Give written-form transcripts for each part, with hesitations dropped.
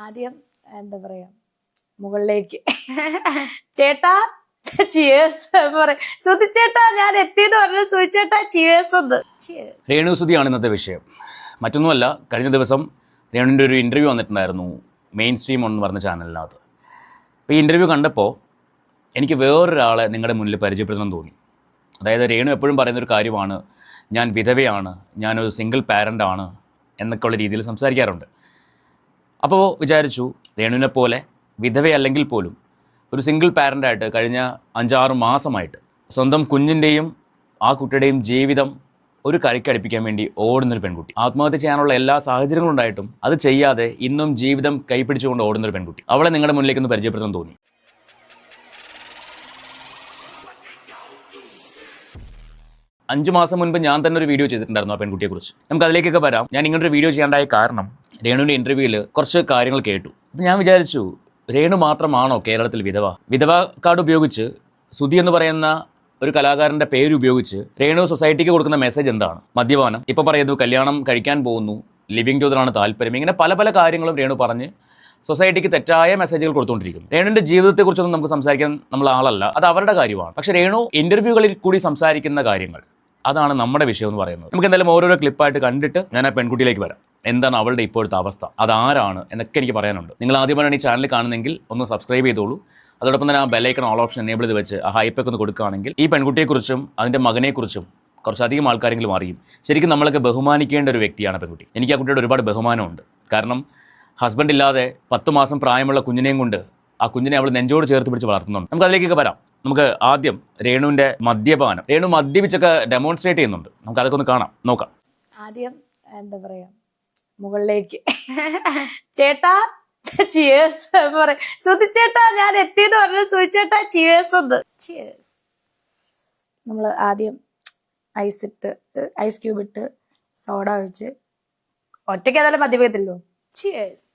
ആദ്യം എന്താ പറയാ മുകളിലേക്ക് ചേട്ടാ ചിയേഴ്സ് പറയും. സുധി ചേട്ടാ ഞാൻ എത്തിയെന്ന് പറഞ്ഞു. സുധി ചേട്ടാ ചിയേഴ്സ് ഒന്ന്. രേണു സുധിയാണ് ഇന്നത്തെ വിഷയം. മറ്റൊന്നുമല്ല, കഴിഞ്ഞ ദിവസം രേണുവിൻ്റെ ഒരു ഇൻ്റർവ്യൂ വന്നിട്ടുണ്ടായിരുന്നു മെയിൻ സ്ട്രീം എന്ന് പറഞ്ഞ ചാനലിനകത്ത്. അപ്പോൾ ഈ ഇൻ്റർവ്യൂ കണ്ടപ്പോൾ എനിക്ക് വേറൊരാളെ നിങ്ങളുടെ മുന്നിൽ പരിചയപ്പെടുത്തണം തോന്നി. അതായത് രേണു എപ്പോഴും പറയുന്നൊരു കാര്യമാണ്, ഞാൻ വിധവയാണ്, ഞാനൊരു സിംഗിൾ പാരൻ്റാണ് എന്നൊക്കെയുള്ള രീതിയിൽ സംസാരിക്കാറുണ്ട്. അപ്പോൾ വിചാരിച്ചു, രേണുവിനെ പോലെ വിധവയല്ലെങ്കിൽ പോലും ഒരു സിംഗിൾ പാരൻ്റായിട്ട് കഴിഞ്ഞ 5-6 മാസമായിട്ട് സ്വന്തം കുഞ്ഞിൻ്റെയും ആ കുട്ടിയുടെയും ജീവിതം ഒരു കരയ്ക്കടുപ്പിക്കാൻ വേണ്ടി ഓടുന്നൊരു പെൺകുട്ടി, ആത്മഹത്യ ചെയ്യാനുള്ള എല്ലാ സാഹചര്യങ്ങളും ഉണ്ടായിട്ടും അത് ചെയ്യാതെ ഇന്നും ജീവിതം കൈപ്പിടിച്ചുകൊണ്ട് ഓടുന്നൊരു പെൺകുട്ടി, അവളെ നിങ്ങളുടെ മുന്നിലേക്കൊന്ന് പരിചയപ്പെടുത്താൻ തോന്നി. അഞ്ച് മാസം മുൻപ് ഞാൻ തന്നെ ഒരു വീഡിയോ ചെയ്തിട്ടുണ്ടായിരുന്നു ആ പെൺകുട്ടിയെക്കുറിച്ച്. നമുക്ക് അതിലേക്കൊക്കെ വരാം. ഞാൻ ഇങ്ങനൊരു വീഡിയോ ചെയ്യാണ്ടായ കാരണം രേണുവിൻ്റെ ഇൻ്റർവ്യൂവിൽ കുറച്ച് കാര്യങ്ങൾ കേട്ടു. അപ്പം ഞാൻ വിചാരിച്ചു, രേണു മാത്രമാണോ കേരളത്തിൽ വിധവ? വിധവ കാർഡ് ഉപയോഗിച്ച് സുധി എന്ന് പറയുന്ന ഒരു കലാകാരൻ്റെ പേര് ഉപയോഗിച്ച് രേണു സൊസൈറ്റിക്ക് കൊടുക്കുന്ന മെസ്സേജ് എന്താണ്? മദ്യപാനം, ഇപ്പോൾ പറയുന്നു കല്യാണം കഴിക്കാൻ പോകുന്നു, ലിവിങ് ടുഗദറാണ് താല്പര്യം, ഇങ്ങനെ പല പല കാര്യങ്ങളും രേണു പറഞ്ഞ് സൊസൈറ്റിക്ക് തെറ്റായ മെസ്സേജുകൾ കൊടുത്തുകൊണ്ടിരിക്കുന്നു. രേണുവിൻ്റെ ജീവിതത്തെക്കുറിച്ചൊന്നും നമുക്ക് സംസാരിക്കാൻ നമ്മൾ ആളല്ല, അത് അവരുടെ കാര്യമാണ്. പക്ഷേ രേണു ഇൻ്റർവ്യൂകളിൽ കൂടി സംസാരിക്കുന്ന കാര്യങ്ങൾ, അതാണ് നമ്മുടെ വിഷയം എന്ന് പറയുന്നത്. നമുക്ക് എന്തായാലും ഓരോരോ ക്ലിപ്പായിട്ട് കണ്ടിട്ട് ഞാൻ ആ പെൺകുട്ടിയിലേക്ക് വരാം. എന്താണ് അവളുടെ ഇപ്പോഴത്തെ അവസ്ഥ, അതാരാണ് എന്നൊക്കെ എനിക്ക് പറയാനുണ്ട്. നിങ്ങൾ ആദ്യമായാണ് ഈ ചാനൽ കാണുന്നെങ്കിൽ ഒന്ന് സബ്സ്ക്രൈബ് ചെയ്തോളൂ. അതോടൊപ്പം തന്നെ ആ ബെല്ലൈക്കൺ ഓൾ ഓപ്ഷൻ എനേബിൾ ചെയ്ത് വെച്ച് ആ ഹൈപ്പൊക്കെ ഒന്ന് കൊടുക്കുകയാണെങ്കിൽ ഈ പെൺകുട്ടിയെക്കുറിച്ചും അതിൻ്റെ മകനെക്കുറിച്ചും കുറച്ചധികം ആൾക്കാരെങ്കിലും അറിയും. ശരിക്കും നമ്മളൊക്കെ ബഹുമാനിക്കേണ്ട ഒരു വ്യക്തിയാണ് പെൺകുട്ടി. എനിക്ക് ആ കുട്ടിയുടെ ഒരുപാട് ബഹുമാനമുണ്ട്. കാരണം ഹസ്ബൻഡ് ഇല്ലാതെ 10 മാസം പ്രായമുള്ള കുഞ്ഞിനെയും കൊണ്ട് ആ കുഞ്ഞിനെ അവൾ നെഞ്ചോട് ചേർത്ത് പിടിച്ച് വളർത്തുന്നുണ്ട്. നമുക്ക് അതിലേക്കൊക്കെ വരാം. നമുക്ക് ആദ്യം രേണുവിൻ്റെ മദ്യപാനം, രേണു മദ്യപിച്ചൊക്കെ ഡെമോൺസ്ട്രേറ്റ് ചെയ്യുന്നുണ്ട്. നമുക്ക് അതൊക്കെ ഒന്ന് കാണാം, നോക്കാം. ആദ്യം എന്താ പറയാ മുകളിലേക്ക് ചേട്ടാ ചിയേഴ്സ് പറയും. സുധി ചേട്ടാ ഞാൻ എത്തിയെന്ന് പറഞ്ഞു. സുധി ചേട്ടാ ചിയേഴ്സ് ഒന്ന്. ചിയേഴ്സ്. നമ്മൾ ആദ്യം ഐസ് ക്യൂബ് ഇട്ട് സോഡ ഒഴിച്ച് ഒറ്റയ്ക്ക് ഏതായാലും മദ്യപിക്കത്തില്ലോ. ചിയേഴ്സ്.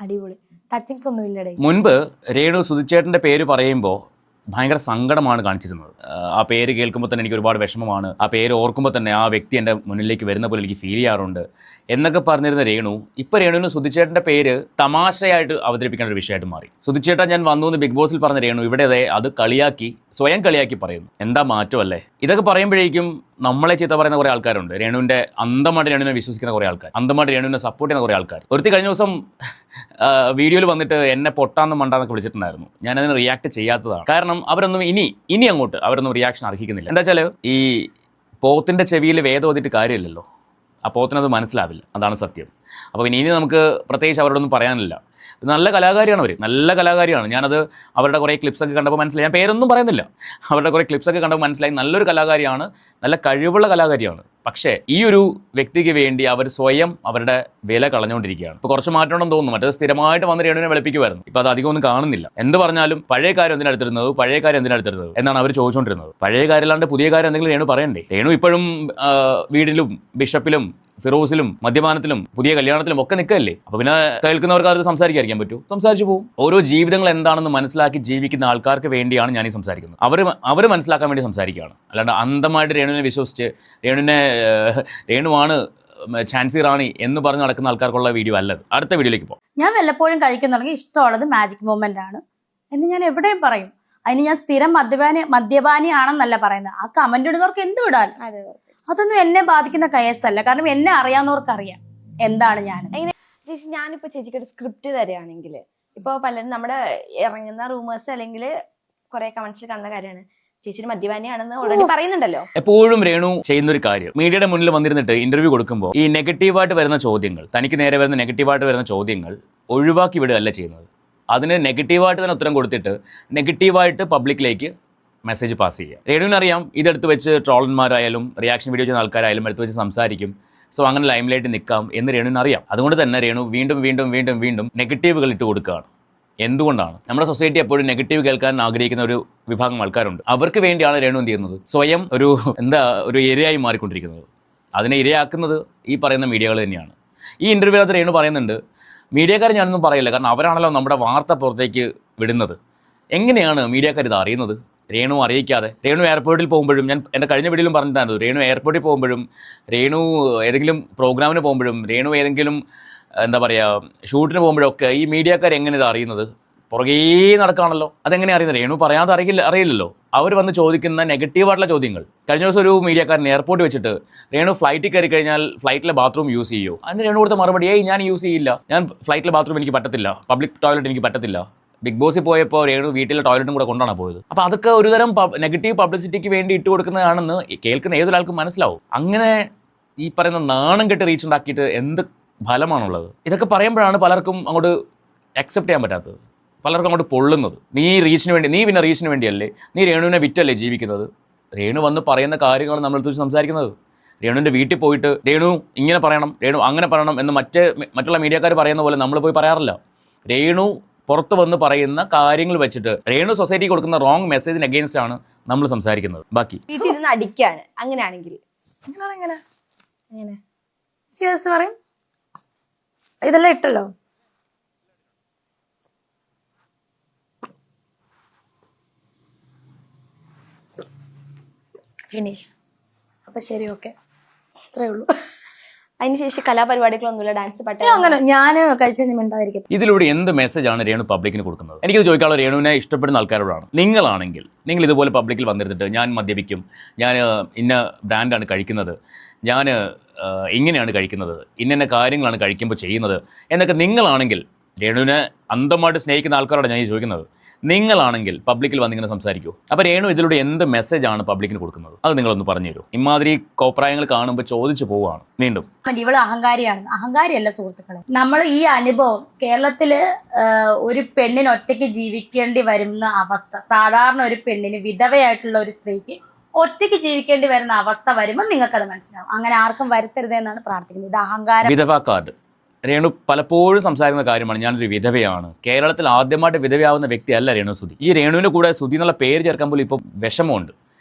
അടിപൊളി. ടച്ചിങ്സ് ഒന്നും ഇല്ലടേ. മുൻപ് രേണു സുധിച്ചേട്ടൻ്റെ പേര് പറയുമ്പോൾ ഭയങ്കര സങ്കടമാണ് കാണിച്ചിരുന്നത്. ആ പേര് കേൾക്കുമ്പോൾ തന്നെ എനിക്ക് ഒരുപാട് വിഷമമാണ്, ആ പേര് ഓർക്കുമ്പോൾ തന്നെ ആ വ്യക്തി എൻ്റെ മുന്നിലേക്ക് വരുന്ന പോലെ എനിക്ക് ഫീൽ ചെയ്യാറുണ്ട് എന്നൊക്കെ പറഞ്ഞിരുന്ന രേണു ഇപ്പോൾ രേണുവിന് സുധിച്ചേട്ടൻ്റെ പേര് തമാശയായിട്ട് അവതരിപ്പിക്കേണ്ട ഒരു വിഷയമായിട്ട് മാറി. സുധിച്ചേട്ടൻ ഞാൻ വന്നു എന്ന് ബിഗ് ബോസിൽ പറഞ്ഞ രേണു ഇവിടെ അത് കളിയാക്കി, സ്വയം കളിയാക്കി പറയുന്നു. എന്താ മാറ്റമല്ലേ? ഇതൊക്കെ പറയുമ്പോഴേക്കും നമ്മളെ ചീത്ത പറയുന്ന കുറേ ആൾക്കാരുണ്ട്. രേണുവിൻ്റെ അന്ധമായിട്ട് രേണുവിനെ വിശ്വസിക്കുന്ന കുറേ ആൾക്കാർ, അന്ധമായിട്ട് രേണുവിനെ സപ്പോർട്ട് ചെയ്യുന്ന കുറേ ആൾക്കാർ. ഒരുത്തി കഴിഞ്ഞ ദിവസം വീഡിയോയിൽ വന്നിട്ട് എന്നെ പൊട്ടാന്ന് മണ്ടാന്നൊക്കെ വിളിച്ചിട്ടുണ്ടായിരുന്നു. ഞാനതിന് റിയാക്ട് ചെയ്യാത്തതാണ്. കാരണം അവരൊന്നും ഇനി അങ്ങോട്ട് അവരൊന്നും റിയാക്ഷൻ അർഹിക്കുന്നില്ല. എന്താ വെച്ചാൽ ഈ പോത്തിൻ്റെ ചെവിയിൽ വേദം ഓതിയിട്ട് കാര്യമില്ലല്ലോ, ആ പോത്തിനത് മനസ്സിലാവില്ല, അതാണ് സത്യം. അപ്പോൾ ഇനി നമുക്ക് പ്രത്യേകിച്ച് അവരോടൊന്നും പറയാനില്ല. നല്ല കലാകാരിയാണ് അവർ, നല്ല കലാകാരിയാണ്. ഞാനത് അവരുടെ കുറേ ക്ലിപ്സൊക്കെ കണ്ടപ്പോൾ മനസ്സിലായി. ഞാൻ പേരൊന്നും പറയുന്നില്ല, അവരുടെ കുറേ ക്ലിപ്സൊക്കെ കണ്ടപ്പോൾ മനസ്സിലായി നല്ലൊരു കലാകാരിയാണ്, നല്ല കഴിവുള്ള കലാകാരിയാണ്. പക്ഷേ ഈ ഒരു വ്യക്തിക്ക് വേണ്ടി അവർ സ്വയം അവരുടെ വില കളഞ്ഞുകൊണ്ടിരിക്കുകയാണ്. ഇപ്പോൾ കുറച്ച് മാറ്റം ഉണ്ടെന്ന് തോന്നുന്നു. മറ്റേത് സ്ഥിരമായിട്ട് വന്ന് രേണുവിനെ വിളിപ്പിക്കുമായിരുന്നു. ഇപ്പോൾ അത് അധികം ഒന്നും കാണുന്നില്ല. എന്ത് പറഞ്ഞാലും പഴയ കാര്യം എന്തിനടുത്തിരുന്നത് എന്നാണ് അവർ ചോദിച്ചുകൊണ്ടിരുന്നത്. പഴയ കാര്യമല്ലാണ്ട് പുതിയ കാര്യം എന്തെങ്കിലും രേണു പറയണ്ടേ? രേണു ഇപ്പോഴും വീടിലും ബിഷപ്പിലും ഫിറോസിലും മദ്യപാനത്തിലും പുതിയ കല്യാണത്തിലും ഒക്കെ നിൽക്കല്ലേ? അപ്പോൾ പിന്നെ കേൾക്കുന്നവർക്ക് അത് സംസാരിക്കാൻ പറ്റും, സംസാരിച്ചു പോകും. ഓരോ ജീവിതങ്ങൾ എന്താണെന്ന് മനസ്സിലാക്കി ജീവിക്കുന്ന ആൾക്കാർക്ക് വേണ്ടിയാണ് ഞാൻ ഈ സംസാരിക്കുന്നത്. അവർ മനസ്സിലാക്കാൻ വേണ്ടി സംസാരിക്കുകയാണ്. അല്ലാണ്ട് അന്ധമായിട്ട് രേണുവിനെ വിശ്വസിച്ച് രേണുവാണ് ഝാൻസി റാണി എന്ന് പറഞ്ഞ് നടക്കുന്ന ആൾക്കാർക്കുള്ള വീഡിയോ അല്ലത്. അടുത്ത വീഡിയോയിലേക്ക് പോകും. ഞാൻ വല്ലപ്പോഴും കഴിക്കുന്നുണ്ടെങ്കിൽ ഇഷ്ടമുള്ളത് മാജിക് മൊമെന്റ് ആണ് എന്ന് ഞാൻ എവിടെയും പറയും. അതിന് ഞാൻ സ്ഥിരം മദ്യപാനിയാണെന്നല്ല പറയുന്നത്. ആ കമന്റ് ഇടുന്നവർക്ക് എന്ത് വിടാൻ, അതൊന്നും എന്നെ ബാധിക്കുന്ന കേസല്ല. കാരണം എന്നെ അറിയാവുന്നവർക്ക് അറിയാം എന്താണ് ഞാൻ. ചേച്ചി, ഞാനിപ്പോ ചേച്ചിക്ക് ഒരു സ്ക്രിപ്റ്റ് തരികയാണെങ്കിൽ, ഇപ്പൊ പലരും നമ്മുടെ ഇറങ്ങുന്ന റൂമേഴ്സ് അല്ലെങ്കിൽ കുറെ കമന്റ്സിൽ കാണുന്ന കാര്യമാണ് ചേച്ചി മദ്യപാനിയാണെന്ന് ഓൾറെഡി പറയുന്നുണ്ടല്ലോ. എപ്പോഴും രേണു ചെയ്യുന്നൊരു കാര്യം, മീഡിയയുടെ മുന്നിൽ വന്നിരുന്നിട്ട് ഇന്റർവ്യൂ കൊടുക്കുമ്പോൾ ഈ നെഗറ്റീവായിട്ട് വരുന്ന ചോദ്യങ്ങൾ, തനിക്ക് നേരെ വരുന്ന നെഗറ്റീവായിട്ട് വരുന്ന ചോദ്യങ്ങൾ ഒഴിവാക്കി വിടുകയല്ല ചെയ്യുന്നത്. അതിന് നെഗറ്റീവായിട്ട് തന്നെ ഉത്തരം കൊടുത്തിട്ട് നെഗറ്റീവായിട്ട് പബ്ലിക്കിലേക്ക് മെസ്സേജ് പാസ് ചെയ്യുക. രേണുവിനറിയാം ഇതെടുത്ത് വെച്ച് ട്രോളന്മാരായാലും റിയാക്ഷൻ വീഡിയോ ചെയ്യുന്ന ആൾക്കാരായാലും എടുത്ത് വെച്ച് സംസാരിക്കും. സോ അങ്ങനെ ലൈംലൈറ്റ് നിൽക്കാം എന്ന് രേണുവിനറിയാം. അതുകൊണ്ട് തന്നെ രേണു വീണ്ടും നെഗറ്റീവുകൾ ഇട്ട് കൊടുക്കുകയാണ്. എന്തുകൊണ്ടാണ്? നമ്മുടെ സൊസൈറ്റി എപ്പോഴും നെഗറ്റീവ് കേൾക്കാൻ ആഗ്രഹിക്കുന്ന ഒരു വിഭാഗം ആൾക്കാരുണ്ട്. അവർക്ക് വേണ്ടിയാണ് രേണു എന്ത് ചെയ്യുന്നത്? സ്വയം ഒരു ഇരയായി മാറിക്കൊണ്ടിരിക്കുന്നത്. അതിനെ ഇരയാക്കുന്നത് ഈ പറയുന്ന മീഡിയകൾ തന്നെയാണ്. ഈ ഇൻ്റർവ്യൂവിനകത്ത് രേണു പറയുന്നുണ്ട്, മീഡിയക്കാർ ഞാനൊന്നും പറയില്ല, കാരണം അവരാണല്ലോ നമ്മുടെ വാർത്ത പുറത്തേക്ക് വിടുന്നത്. എങ്ങനെയാണ് മീഡിയക്കാർ ഇത് അറിയുന്നത് രേണു അറിയിക്കാതെ. രേണു എയർപോർട്ടിൽ പോകുമ്പോഴും, ഞാൻ എൻ്റെ കഴിഞ്ഞ വീഡിയോയിലും പറഞ്ഞിട്ടുണ്ടായിരുന്നു, രേണു എയർപോർട്ടിൽ പോകുമ്പോഴും, രേണു ഏതെങ്കിലും പ്രോഗ്രാമിന് പോകുമ്പോഴും, രേണു ഏതെങ്കിലും എന്താ പറയുക ഷൂട്ടിന് പോകുമ്പോഴൊക്കെ ഈ മീഡിയക്കാർ എങ്ങനെ ഇത് അറിയുന്നത്? പുറകേ നടക്കുകയാണല്ലോ. അതെങ്ങനെ അറിയുന്നത്? രേണു പറയാതെ അറിയില്ലല്ലോ. അവർ വന്ന് ചോദിക്കുന്ന നെഗറ്റീവായിട്ടുള്ള ചോദ്യങ്ങൾ. കഴിഞ്ഞ ദിവസം ഒരു മീഡിയക്കാരൻ എയർപോർട്ടിൽ വെച്ചിട്ട് രേണു ഫ്ലൈറ്റിൽ കയറി കഴിഞ്ഞാൽ ഫ്ലൈറ്റിലെ ബാത്റൂം യൂസ് ചെയ്യുമോ? അതിന് രേണു കൊടുത്ത മറുപടി, ഞാൻ യൂസ് ചെയ്യില്ല, ഞാൻ ഫ്ലൈറ്റിലെ ബാത്റൂം എനിക്ക് പറ്റത്തില്ല, പബ്ലിക് ടോയ്ലറ്റ് എനിക്ക് പറ്റത്തില്ല. ബിഗ് ബോസിൽ പോയപ്പോൾ രേണു വീട്ടിലെ ടോയ്ലറ്റും കൂടെ കൊണ്ടാണ് പോയത്. അപ്പോൾ അതൊക്കെ ഒരുതരം നെഗറ്റീവ് പബ്ലിസിറ്റിക്ക് വേണ്ടി ഇട്ട് കൊടുക്കുന്നതാണെന്ന് കേൾക്കുന്ന ഏതൊരാൾക്കും മനസ്സിലാവും. അങ്ങനെ ഈ പറയുന്ന നാണം കെട്ട് റീച്ച് ഉണ്ടാക്കിയിട്ട് എന്ത് ഫലമാണുള്ളത്? ഇതൊക്കെ പറയുമ്പോഴാണ് പലർക്കും അങ്ങോട്ട് അക്സെപ്റ്റ് ചെയ്യാൻ പറ്റാത്തത്, പലർക്കും അങ്ങോട്ട് പൊള്ളുന്നത്. നീ റീച്ചിന് വേണ്ടി, നീ പിന്നെ റീച്ചിന് വേണ്ടിയല്ലേ, നീ രേണുവിനെ വിറ്റല്ലേ ജീവിക്കുന്നത്? രേണു വന്ന് പറയുന്ന കാര്യങ്ങളാണ് നമ്മൾ കുറിച്ച് സംസാരിക്കുന്നത്. രേണുവിൻ്റെ വീട്ടിൽ പോയിട്ട് രേണു ഇങ്ങനെ പറയണം, രേണു അങ്ങനെ പറയണം എന്ന് മറ്റുള്ള മീഡിയക്കാർ പറയുന്ന പോലെ നമ്മൾ പോയി പറയാറില്ല. രേണു പുറത്ത് വന്ന് പറയുന്ന കാര്യങ്ങൾ വെച്ചിട്ട് രേണു സൊസൈറ്റി കൊടുക്കുന്ന റോങ് മെസ്സേജിന് അഗെയിൻസ്റ്റ് ആണ് നമ്മൾ സംസാരിക്കുന്നത്. ബാക്കി അടിക്കാണ്. അങ്ങനെയാണെങ്കിൽ പറയും ഇതെല്ലാം ഇട്ടല്ലോ. ഫിനിഷ്. അപ്പൊ ശരി, ഓക്കെ, അത്രേ ഉള്ളൂ. അതിനുശേഷം കലാപരിപാടികളൊന്നുമില്ല, ഡാൻസ് പാട്ട് അങ്ങനെ ഞാൻ കഴിച്ചു മിണ്ടായിരിക്കും. ഇതിലൂടെ എന്ത് മെസ്സേജാണ് രേണു പബ്ലിക്കിന് കൊടുക്കുന്നത്? എനിക്കത് ചോദിക്കാനുള്ള രേണുവിനെ ഇഷ്ടപ്പെടുന്ന ആൾക്കാരോടാണ്. നിങ്ങളാണെങ്കിൽ നിങ്ങൾ ഇതുപോലെ പബ്ലിക്കിൽ വന്നിരുന്നിട്ട് ഞാൻ മദ്യപിക്കും, ഞാൻ ഇന്ന ബ്രാൻഡാണ് കഴിക്കുന്നത്, ഞാൻ ഇങ്ങനെയാണ് കഴിക്കുന്നത്, ഇന്ന കാര്യങ്ങളാണ് കഴിക്കുമ്പോൾ ചെയ്യുന്നത് എന്നൊക്കെ നിങ്ങളാണെങ്കിൽ, രേണുവിനെ അന്ധമായിട്ട് സ്നേഹിക്കുന്ന ആൾക്കാരോടാണ് ഞാൻ ചോദിക്കുന്നത്, നിങ്ങളാണെങ്കിൽ പബ്ലിക്കിൽ വന്നിങ്ങനെ സംസാരിക്കൂ. അപ്പോൾ രേണു ഇതിലൂടെ എന്ത് മെസ്സേജാണ് പബ്ലിക്കിന് കൊടുക്കുന്നത്? അത് നിങ്ങളൊന്ന് പറഞ്ഞു തരൂ. ഇമാതിരി കോപ്രായങ്ങൾ കാണുമ്പോൾ ചോദിച്ചു പോവുകയാണ് വീണ്ടും. ഇവള് അഹങ്കാരിയാണ്. അഹങ്കാരിയല്ല സുഹൃത്തുക്കളെ, നമ്മൾ ഈ അനുഭവം കേരളത്തില് ഒരു പെണ്ണിന് ഒറ്റയ്ക്ക് ജീവിക്കേണ്ടി വരുന്ന അവസ്ഥ, സാധാരണ ഒരു പെണ്ണിന്, വിധവയായിട്ടുള്ള ഒരു സ്ത്രീക്ക് ഒറ്റയ്ക്ക് ജീവിക്കേണ്ടി വരുന്ന അവസ്ഥ വരുമ്പോൾ നിങ്ങൾക്കത് മനസ്സിലാവും. അങ്ങനെ ആർക്കും വരുത്തരുതെന്നാണ് പ്രാർത്ഥിക്കുന്നത്. ഇത് അഹങ്കാരം. വിധവ കാർഡ് രേണു പലപ്പോഴും സംസാരിക്കുന്ന കാര്യമാണ്, ഞാനൊരു വിധവയാണ്. കേരളത്തിൽ ആദ്യമായിട്ട് വിധവയാവുന്ന വ്യക്തിയല്ല രേണു സുധി. ഈ രേണുവിൻ്റെ കൂടെ സുധി എന്നുള്ള പേര് ചേർക്കാൻ പോലും ഇപ്പോൾ വിഷമമുണ്ട്.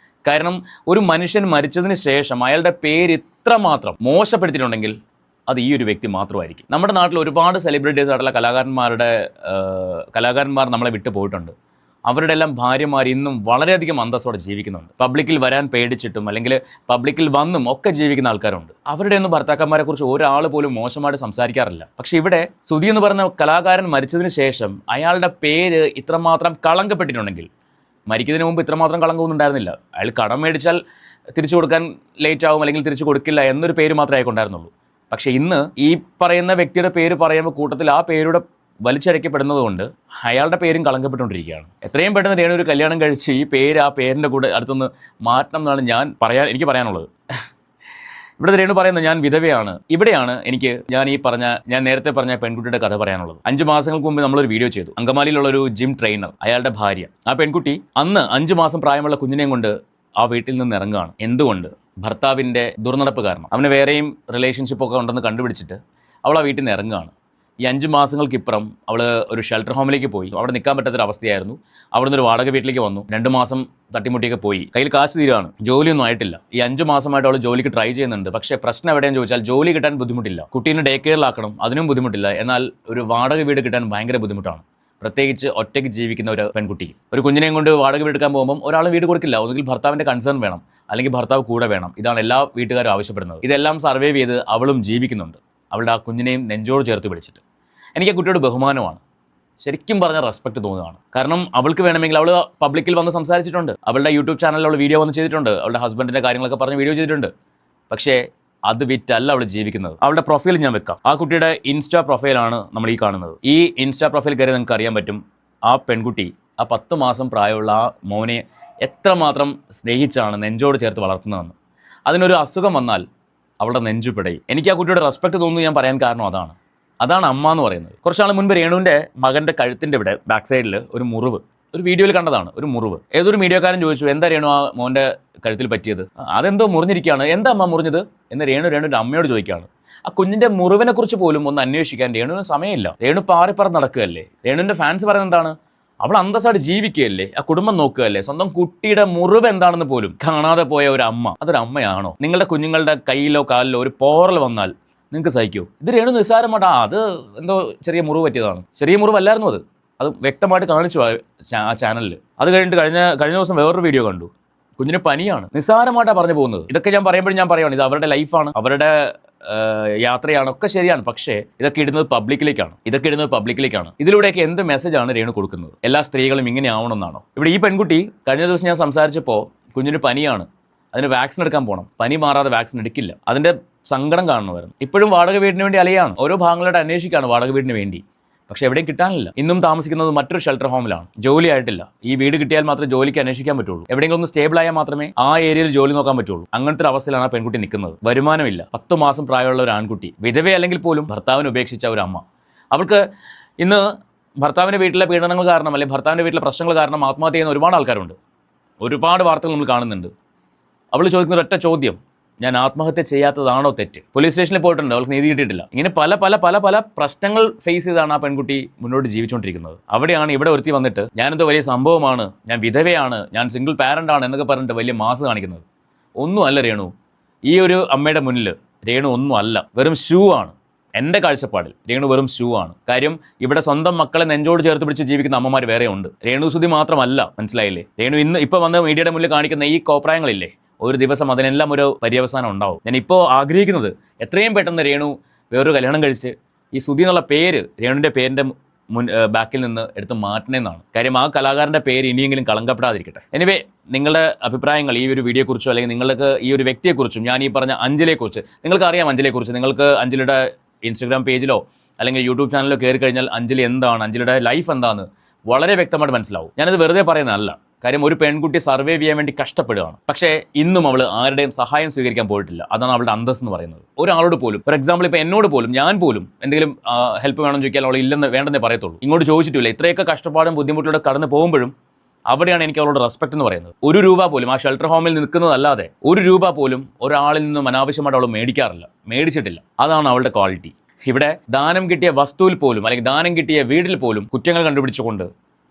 കാരണം ഒരു മനുഷ്യൻ മരിച്ചതിന് ശേഷം അയാളുടെ പേര് ഇത്രമാത്രം മോശപ്പെടുത്തിയിട്ടുണ്ടെങ്കിൽ അത് ഈ ഒരു വ്യക്തി മാത്രമായിരിക്കും. നമ്മുടെ നാട്ടിൽ ഒരുപാട് സെലിബ്രിറ്റീസ് ആയിട്ടുള്ള കലാകാരന്മാർ നമ്മളെ വിട്ടു പോയിട്ടുണ്ട്. അവരുടെ എല്ലാം ഭാര്യമാർ ഇന്നും വളരെയധികം അന്തസ്സോടെ ജീവിക്കുന്നുണ്ട്. പബ്ലിക്കിൽ വരാൻ പേടിച്ചിട്ടും അല്ലെങ്കിൽ പബ്ലിക്കിൽ വന്നും ഒക്കെ ജീവിക്കുന്ന ആൾക്കാരുണ്ട്. അവരുടെ ഒന്നും ഭർത്താക്കന്മാരെ കുറിച്ച് ഒരാൾ പോലും മോശമായിട്ട് സംസാരിക്കാറില്ല. പക്ഷെ ഇവിടെ സുധി എന്ന് പറഞ്ഞ കലാകാരൻ മരിച്ചതിന് ശേഷം അയാളുടെ പേര് ഇത്രമാത്രം കളങ്കപ്പെട്ടിട്ടുണ്ടെങ്കിൽ, മരിക്കുന്നതിന് മുമ്പ് ഇത്രമാത്രം കളങ്കമൊന്നും ഉണ്ടായിരുന്നില്ല. അയാൾ കടം മേടിച്ചാൽ തിരിച്ചു കൊടുക്കാൻ ലേറ്റ് ആവും അല്ലെങ്കിൽ തിരിച്ചു കൊടുക്കില്ല എന്നൊരു പേര് മാത്രമേ അയാൾക്കുണ്ടായിരുന്നുള്ളൂ. പക്ഷേ ഇന്ന് ഈ പറയുന്ന വ്യക്തിയുടെ പേര് പറയുമ്പോൾ കൂട്ടത്തിൽ ആ പേരുടെ വലിച്ചഴക്കപ്പെടുന്നത് കൊണ്ട് അയാളുടെ പേരും കളങ്കപ്പെട്ടുകൊണ്ടിരിക്കുകയാണ്. എത്രയും പെട്ടെന്ന് രേണു ഒരു കല്യാണം കഴിച്ച് ഈ പേര് ആ പേരിൻ്റെ കൂടെ അടുത്തുനിന്ന് മാറ്റണം എന്നാണ് എനിക്ക് പറയാനുള്ളത്. ഇവിടെ രേണു പറയുന്നത് ഞാൻ വിധവയാണ്. ഇവിടെയാണ് ഞാൻ നേരത്തെ പറഞ്ഞ പെൺകുട്ടിയുടെ കഥ പറയാനുള്ളത്. 5 മാസങ്ങൾക്ക് മുമ്പ് നമ്മളൊരു വീഡിയോ ചെയ്തു. അങ്കമാലിയിലുള്ളൊരു ജിം ട്രെയിനർ, അയാളുടെ ഭാര്യ, ആ പെൺകുട്ടി അന്ന് 5 മാസം പ്രായമുള്ള കുഞ്ഞിനെയും കൊണ്ട് ആ വീട്ടിൽ നിന്ന് ഇറങ്ങുകയാണ്. എന്തുകൊണ്ട്? ഭർത്താവിൻ്റെ ദുർനടപ്പ് കാരണം. അവന് വേറെയും റിലേഷൻഷിപ്പൊക്കെ ഉണ്ടെന്ന് കണ്ടുപിടിച്ചിട്ട് അവൾ ആ വീട്ടിൽ നിന്ന് ഇറങ്ങുകയാണ്. ഈ 5 മാസങ്ങൾക്കിപ്പുറം അവൾ ഒരു ഷെൽട്ടർ ഹോമിലേക്ക് പോയി. അവിടെ നിൽക്കാൻ പറ്റാത്തൊരവസ്ഥയായിരുന്നു. അവിടെ നിന്നൊരു വാടക വീട്ടിലേക്ക് വന്നു. 2 മാസം തട്ടിമുട്ടിയൊക്കെ പോയി. കയ്യിൽ കാശ് തീരുകയാണ്. ജോലിയൊന്നും ആയിട്ടില്ല. ഈ 5 മാസമായിട്ട് അവൾ ജോലിക്ക് ട്രൈ ചെയ്യുന്നുണ്ട്. പക്ഷേ പ്രശ്നം എവിടെയെന്ന് ചോദിച്ചാൽ ജോലി കിട്ടാൻ ബുദ്ധിമുട്ടില്ല. കുട്ടീനെ ഡേ കെയറിലാക്കണം, അതിനും ബുദ്ധിമുട്ടില്ല. എന്നാൽ ഒരു വാടക വീട് കിട്ടാൻ ഭയങ്കര ബുദ്ധിമുട്ടാണ്. പ്രത്യേകിച്ച് ഒറ്റയ്ക്ക് ജീവിക്കുന്ന ഒരു പെൺകുട്ടിക്ക്. ഒരു കുഞ്ഞിനെയും കൊണ്ട് വാടക വീട് എടുക്കാൻ പോകുമ്പോൾ ഒരാൾ വീട് കൊടുക്കില്ല. ഒന്നുകിൽ ഭർത്താവിൻ്റെ കൺസേൺ വേണം, അല്ലെങ്കിൽ ഭർത്താവ് കൂടെ വേണം. ഇതാണ് എല്ലാ വീട്ടുകാരും ആവശ്യപ്പെടുന്നത്. ഇതെല്ലാം സർവൈവ് ചെയ്ത് അവളും ജീവിക്കുന്നുണ്ട്, അവളുടെ ആ കുഞ്ഞിനെയും നെഞ്ചോട് ചേർത്ത് പിടിച്ചിട്ട്. എനിക്ക് ആ കുട്ടിയോട് ബഹുമാനമാണ്, ശരിക്കും പറഞ്ഞ റെസ്പെക്ട് തോന്നുകയാണ്. കാരണം അവൾക്ക് വേണമെങ്കിൽ അവൾ പബ്ലിക്കിൽ വന്ന് സംസാരിച്ചിട്ടുണ്ട്. അവളുടെ യൂട്യൂബ് ചാനലിൽ അവൾ വീഡിയോ വന്ന് ചെയ്തിട്ടുണ്ട്. അവളുടെ ഹസ്ബൻഡിൻ്റെ കാര്യങ്ങളൊക്കെ പറഞ്ഞ് വീഡിയോ ചെയ്തിട്ടുണ്ട്. പക്ഷേ അത് വിറ്റല്ല അവൾ ജീവിക്കുന്നത്. അവളുടെ പ്രൊഫൈൽ ഞാൻ വെക്കാം. ആ കുട്ടിയുടെ ഇൻസ്റ്റാ പ്രൊഫൈലാണ് നമ്മൾ ഈ കാണുന്നത്. ഈ ഇൻസ്റ്റാ പ്രൊഫൈൽ കയറി നിങ്ങൾക്ക് അറിയാൻ പറ്റും ആ പെൺകുട്ടി ആ 10 മാസം പ്രായമുള്ള ആ മോനെ എത്രമാത്രം സ്നേഹിച്ചാണ് നെഞ്ചോട് ചേർത്ത് വളർത്തുന്നതെന്ന്. അതിനൊരു അസുഖം വന്നാൽ അവളുടെ നെഞ്ചു പിടയും. എനിക്ക് ആ കുട്ടിയുടെ റെസ്പെക്ട് തോന്നുന്നു ഞാൻ പറയാൻ കാരണം അതാണ് അമ്മ എന്ന് പറയുന്നത്. കുറച്ചാൾ മുൻപ് രേണുവിൻ്റെ മകൻ്റെ കഴുത്തിൻ്റെ ഇവിടെ ബാക്ക് സൈഡിൽ ഒരു മുറിവ്, ഒരു വീഡിയോയിൽ കണ്ടതാണ്, ഒരു മുറിവ്. ഏതൊരു മീഡിയക്കാരൻ ചോദിച്ചു, എന്താ രേണു ആ മോൻ്റെ കഴുത്തിൽ പറ്റിയത്? അതെന്തോ മുറിഞ്ഞിരിക്കുകയാണ്. എന്താ അമ്മ മുറിഞ്ഞത് എന്ന് രേണുവിൻ്റെ അമ്മയോട് ചോദിക്കുകയാണ്. ആ കുഞ്ഞിൻ്റെ മുറിവിനെ കുറിച്ച് പോലും ഒന്ന് അന്വേഷിക്കാൻ രേണുവിന് സമയമില്ല. രേണു പാറിപ്പറന്ന് നടക്കുകയല്ലേ. രേണുവിൻ്റെ ഫാൻസ് പറയുന്നത് എന്താണ്? അവൾ അന്തസ്സായിട്ട് ജീവിക്കുകയല്ലേ, ആ കുടുംബം നോക്കുകയല്ലേ. സ്വന്തം കുട്ടിയുടെ മുറിവ് എന്താണെന്ന് പോലും കാണാതെ പോയ ഒരു അമ്മ, അതൊരു അമ്മയാണോ? നിങ്ങളുടെ കുഞ്ഞുങ്ങളുടെ കയ്യിലോ കാലിലോ ഒരു പോറൽ വന്നാൽ നിങ്ങൾക്ക് സഹിക്കുമോ? ഇത് രേണു നിസ്സാരമായിട്ട് അത് എന്തോ ചെറിയ മുറിവ് പറ്റിയതാണ്. ചെറിയ മുറിവല്ലായിരുന്നു അത്. അത് വ്യക്തമായിട്ട് കാണിച്ചു ആ ചാനലിൽ. അത് കഴിഞ്ഞിട്ട് കഴിഞ്ഞ ദിവസം വേറൊരു വീഡിയോ കണ്ടു. കുഞ്ഞിന് പനിയാണ്, നിസ്സാരമായിട്ടാണ് പറഞ്ഞു പോകുന്നത്. ഇതൊക്കെ ഞാൻ പറയുമ്പോഴും ഞാൻ പറയുകയാണ്, ഇത് അവരുടെ ലൈഫാണ്, അവരുടെ യാത്രയാണ്, ഒക്കെ ശരിയാണ്. പക്ഷേ ഇതൊക്കെ ഇടുന്നത് പബ്ലിക്കിലേക്കാണ്. ഇതിലൂടെയൊക്കെ എന്ത് മെസ്സേജാണ് രേണു കൊടുക്കുന്നത്? എല്ലാ സ്ത്രീകളും ഇങ്ങനെ ആവണമെന്നാണോ? ഇവിടെ ഈ പെൺകുട്ടി കഴിഞ്ഞ ദിവസം ഞാൻ സംസാരിച്ചപ്പോൾ കുഞ്ഞിന് പനിയാണ്, അതിന് വാക്സിൻ എടുക്കാൻ പോകണം, പനി മാറാതെ വാക്സിൻ എടുക്കില്ല. അതിൻ്റെ സങ്കടം കാണുമായിരുന്നു. ഇപ്പോഴും വാടക വീടിന് വേണ്ടി അലയാണ്, ഓരോ ഭാഗങ്ങളായിട്ട് അന്വേഷിക്കുകയാണ് വാടക വീടിന് വേണ്ടി. പക്ഷെ എവിടെയും കിട്ടാനില്ല. ഇന്നും താമസിക്കുന്നത് മറ്റൊരു ഷെൽട്ടർ ഹോമിലാണ്, ജോലി ആയിട്ടില്ല. ഈ വീട് കിട്ടിയാൽ മാത്രമേ ജോലിക്ക് അന്വേഷിക്കാൻ പറ്റുള്ളൂ. എവിടെയെങ്കിലും ഒന്ന് സ്റ്റേബിൾ ആയാൽ മാത്രമേ ആ ഏരിയയിൽ ജോലി നോക്കാൻ പറ്റുള്ളൂ. അങ്ങനത്തെ ഒരു അവസ്ഥയിലാണ് ആ പെൺകുട്ടി നിൽക്കുന്നത്. വരുമാനമില്ല, 10 മാസം പ്രായമുള്ള ഒരു ആൺകുട്ടി, വിധവ അല്ലെങ്കിൽ പോലും ഭർത്താവിനെ ഉപേക്ഷിച്ച ഒരു അമ്മ. അവൾക്ക് ഇന്ന് ഭർത്താവിൻ്റെ വീട്ടിലെ പീഡനങ്ങൾ കാരണം അല്ലെങ്കിൽ ഭർത്താവിൻ്റെ വീട്ടിലെ പ്രശ്നങ്ങൾ കാരണം ആത്മഹത്യ ചെയ്യുന്ന ഒരുപാട് ആൾക്കാരുണ്ട്. ഒരുപാട് വാർത്തകൾ നമ്മൾ കാണുന്നുണ്ട്. അവൾ ചോദിക്കുന്ന ഒറ്റ ചോദ്യം, ഞാൻ ആത്മഹത്യ ചെയ്യാത്തതാണോ തെറ്റ്? പോലീസ് സ്റ്റേഷനിൽ പോയിട്ടുണ്ട്, അവൾക്ക് നീതി കിട്ടിയിട്ടില്ല. ഇങ്ങനെ പല പല പല പല പ്രശ്നങ്ങൾ ഫേസ് ചെയ്താണ് ആ പെൺകുട്ടി മുന്നോട്ട് ജീവിച്ചുകൊണ്ടിരിക്കുന്നത്. അവിടെയാണ് ഇവിടെ ഒരുത്തി വന്നിട്ട് ഞാനെന്തോ വലിയ സംഭവമാണ്, ഞാൻ വിധവയാണ്, ഞാൻ സിംഗിൾ പാരൻ്റ് ആണ് എന്നൊക്കെ പറഞ്ഞിട്ട് വലിയ മാസ് കാണിക്കുന്നത്. ഒന്നും അല്ല രേണു. ഈ ഒരു അമ്മയുടെ മുന്നിൽ രേണു ഒന്നും അല്ല, വെറും ഷൂ ആണ്. എൻ്റെ കാഴ്ചപ്പാടിൽ രേണു വെറും ഷൂ ആണ്. കാര്യം ഇവിടെ സ്വന്തം മക്കളെ നെഞ്ചോട് ചേർത്ത് പിടിച്ച് ജീവിക്കുന്ന അമ്മമാർ വേറെ ഉണ്ട്. രേണു സുധി മാത്രമല്ല, മനസ്സിലായില്ലേ? രേണു ഇപ്പോൾ വന്ന് മീഡിയയുടെ മുന്നിൽ കാണിക്കുന്ന ഈ കോപ്രായങ്ങളില്ലേ, ഒരു ദിവസം അതിനെല്ലാം ഒരു പര്യവസാനം ഉണ്ടാവും. ഞാനിപ്പോൾ ആഗ്രഹിക്കുന്നത് എത്രയും പെട്ടെന്ന് രേണു വേറൊരു കല്യാണം കഴിച്ച് ഈ സുധി എന്നുള്ള പേര് രേണുവിൻ്റെ പേരിൻ്റെ ബാക്കിൽ നിന്ന് എടുത്ത് മാറ്റണമെന്നാണ്. കാര്യം ആ കലാകാരൻ്റെ പേര് ഇനിയെങ്കിലും കളങ്കപ്പെടാതിരിക്കട്ടെ. എനിവേ, നിങ്ങളുടെ അഭിപ്രായങ്ങൾ ഈ ഒരു വീഡിയോയെക്കുറിച്ചോ അല്ലെങ്കിൽ നിങ്ങൾക്ക് ഈ ഒരു വ്യക്തിയെക്കുറിച്ചും ഞാൻ ഈ പറഞ്ഞ അഞ്ജലിയെക്കുറിച്ച്, നിങ്ങൾക്ക് അറിയാം അഞ്ജലിയെക്കുറിച്ച്, നിങ്ങൾക്ക് അഞ്ജലിയുടെ ഇൻസ്റ്റഗ്രാം പേജിലോ അല്ലെങ്കിൽ യൂട്യൂബ് ചാനലിലോ കയറി കഴിഞ്ഞാൽ അഞ്ജലി എന്താണ്, അഞ്ജലിയുടെ ലൈഫ് എന്താണെന്ന് വളരെ വ്യക്തമായിട്ട് മനസ്സിലാവും. ഞാനത് വെറുതെ പറയുന്നതല്ല. കാര്യം ഒരു പെൺകുട്ടി സർവൈവ് ചെയ്യാൻ വേണ്ടി കഷ്ടപ്പെടുകയാണ്. പക്ഷേ ഇന്നും അവൾ ആരുടെയും സഹായം സ്വീകരിക്കാൻ പോയിട്ടില്ല. അതാണ് അവളുടെ അന്തസ് എന്ന് പറയുന്നത്. ഒരാളോട് പോലും, ഫോർ എക്സാമ്പിൾ ഇപ്പോൾ എന്നോട് പോലും, ഞാൻ പോലും എന്തെങ്കിലും ഹെൽപ്പ് വേണമെന്ന് ചോദിക്കാൻ അവൾ ഇല്ലെന്ന് വേണ്ടെന്നേ പറയത്തുള്ളൂ. ഇങ്ങോട്ട് ചോദിച്ചിട്ടില്ല. ഇത്രയൊക്കെ കഷ്ടപ്പാടും ബുദ്ധിമുട്ടിലൂടെ കടന്നു പോകുമ്പോഴും അവിടെയാണ് എനിക്ക് അവളോട് റെസ്പെക്ട് എന്ന് പറയുന്നത്. ഒരു രൂപ പോലും ആ ഷെൽട്ടർ ഹോമിൽ നിൽക്കുന്നതല്ലാതെ ഒരു രൂപ പോലും ഒരാളിൽ നിന്നും അനാവശ്യമായിട്ട് അവൾ മേടിക്കാറില്ല, മേടിച്ചിട്ടില്ല. അതാണ് അവളുടെ ക്വാളിറ്റി. ഇവിടെ ദാനം കിട്ടിയ വസ്തുവിൽ പോലും അല്ലെങ്കിൽ ദാനം കിട്ടിയ വീട്ടിൽ പോലും കുറ്റങ്ങൾ കണ്ടുപിടിച്ചുകൊണ്ട്,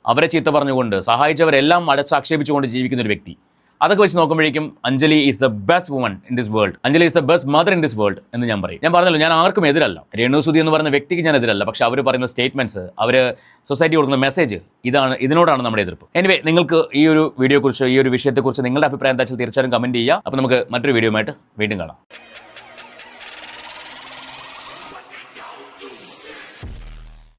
അവരെ ചീത്ത പറഞ്ഞുകൊണ്ട്, സഹായിച്ചവരെല്ലാം അടച്ചാക്ഷേപിച്ചുകൊണ്ട് ജീവിക്കുന്ന ഒരു വ്യക്തി. അതൊക്കെ വെച്ച് നോക്കുമ്പോഴേക്കും Anjali is the best woman in this world, Anjali is the best mother in this world എന്ന് ഞാൻ പറയും. ഞാൻ പറഞ്ഞല്ലോ, ഞാൻ ആർക്കും എതിരല്ല. രേണു സുധി എന്ന് പറയുന്ന വ്യക്തിക്ക് ഞാൻ എതിരല്ല. പക്ഷെ അവർ പറയുന്ന സ്റ്റേറ്റ്മെന്റ്സ്, അവർ സൊസൈറ്റി കൊടുക്കുന്ന മെസ്സേജ്, ഇതിനോടാണ് നമ്മുടെ എതിർപ്പ്. എനിവേ, നിങ്ങൾക്ക് ഈ ഒരു വീഡിയോയെക്കുറിച്ച്, ഈ ഒരു വിഷയത്തെക്കുറിച്ച് നിങ്ങളുടെ അഭിപ്രായം എന്താ വെച്ചാൽ തീർച്ചയായും കമന്റ് ചെയ്യുക. അപ്പോൾ നമുക്ക് മറ്റൊരു വീഡിയോയുമായിട്ട് വീണ്ടും കാണാം.